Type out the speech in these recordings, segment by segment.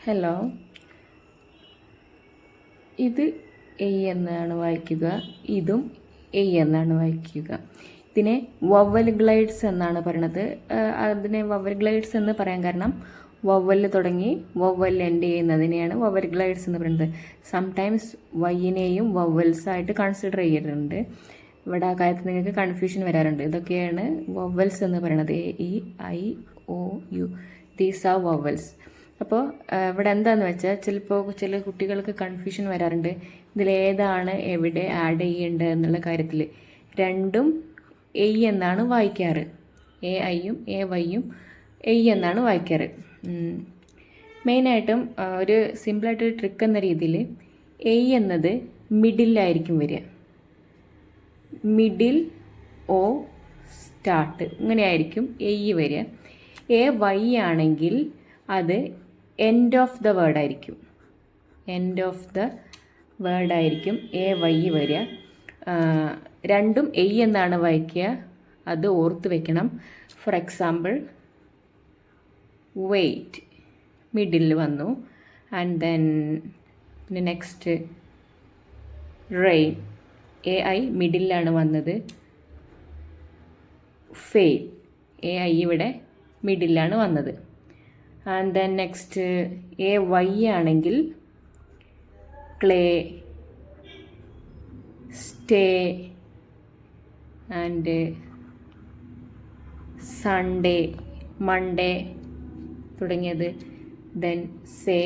Hello, ഇത് A എന്നാണ് വായിക്കുക, ഇതും എ എന്നാണ് വായിക്കുക. ഇതിനെ വവ്വൽ ഗ്ലൈഡ്സ് എന്നാണ് പറയുന്നത്. അതിനെ വവ്വൽ ഗ്ലൈഡ്സ് എന്ന് പറയാൻ കാരണം വവ്വൽ തുടങ്ങി വവ്വൽ എൻഡ് ചെയ്യുന്നതിനെയാണ് വവ്വൽ ഗ്ലൈഡ്സ് എന്ന് പറയുന്നത്. സംടൈംസ് വൈനെയും വവ്വൽസ് ആയിട്ട് കൺസിഡർ ചെയ്യാറുണ്ട്. ഇവിടെ ആ കാര്യത്തിൽ നിങ്ങൾക്ക് കൺഫ്യൂഷൻ വരാറുണ്ട്. ഇതൊക്കെയാണ് വവ്വൽസ് എന്ന് പറയുന്നത്. A, E, I, O, U, these are vowels. അപ്പോൾ ഇവിടെ എന്താണെന്ന് വെച്ചാൽ ചിലപ്പോൾ ചില കുട്ടികൾക്ക് കൺഫ്യൂഷൻ വരാറുണ്ട്, ഇതിലേതാണ് എവിടെ ആഡ് ചെയ്യേണ്ടത് എന്നുള്ള കാര്യത്തിൽ. രണ്ടും എ എന്നാണ് വായിക്കാറ്. എ ഐയും എ വൈയും എ എന്നാണ് വായിക്കാറ്. മെയിനായിട്ടും ഒരു സിമ്പിളായിട്ടൊരു ട്രിക്ക് എന്ന രീതിയിൽ എ എന്നത് മിഡിലായിരിക്കും വരിക. മിഡിൽ ഓ സ്റ്റാർട്ട് ഇങ്ങനെയായിരിക്കും എ വരിക. എ വൈ ആണെങ്കിൽ അത് എൻഡ് ഓഫ് ദ വേർഡ് ആയിരിക്കും. എൻഡ് ഓഫ് ദ വേർഡ് ആയിരിക്കും എ വൈ വരിക. രണ്ടും എ എന്നാണ് വായിക്കുക, അത് ഓർത്ത് വെക്കണം. ഫോർ എക്സാമ്പിൾ, വെയിറ്റ് മിഡിൽ വന്നു. ആൻഡ് ദെൻ പിന്നെ നെക്സ്റ്റ് റെയിൻ, എ ഐ മിഡിലാണ് വന്നത്. ഫെയിൽ, എ ഐ ഇവിടെ മിഡിലാണ് വന്നത്. And then next A Y ആണെങ്കിൽ clay, stay and Sunday, Monday തുടങ്ങിയത്. Then say.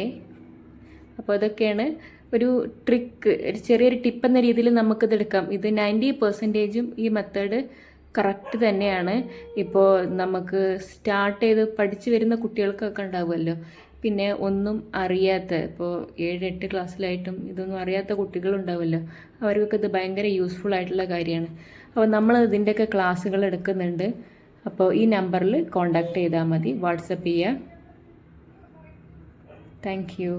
അപ്പോൾ ഇതൊക്കെയാണ് ഒരു ട്രിക്ക്, ഒരു ചെറിയൊരു ടിപ്പ് എന്ന രീതിയിൽ നമുക്കിത് എടുക്കാം. ഇത് 90% ഈ മെത്തേഡ് കറക്റ്റ് തന്നെയാണ്. ഇപ്പോൾ നമുക്ക് സ്റ്റാർട്ട് ചെയ്ത് പഠിച്ചു വരുന്ന കുട്ടികൾക്കൊക്കെ ഉണ്ടാവുമല്ലോ, പിന്നെ ഒന്നും അറിയാത്ത, ഇപ്പോൾ 7-8 ക്ലാസ്സിലായിട്ടും ഇതൊന്നും അറിയാത്ത കുട്ടികളുണ്ടാവുമല്ലോ, അവർക്കൊക്കെ ഇത് ഭയങ്കര യൂസ്ഫുൾ ആയിട്ടുള്ള കാര്യമാണ്. അപ്പോൾ നമ്മൾ ഇതിൻ്റെയൊക്കെ ക്ലാസ്സുകൾ എടുക്കുന്നുണ്ട്. അപ്പോൾ ഈ നമ്പറിൽ കോൺടാക്റ്റ് ചെയ്താൽ മതി, വാട്സപ്പ് ചെയ്യുക. Thank you.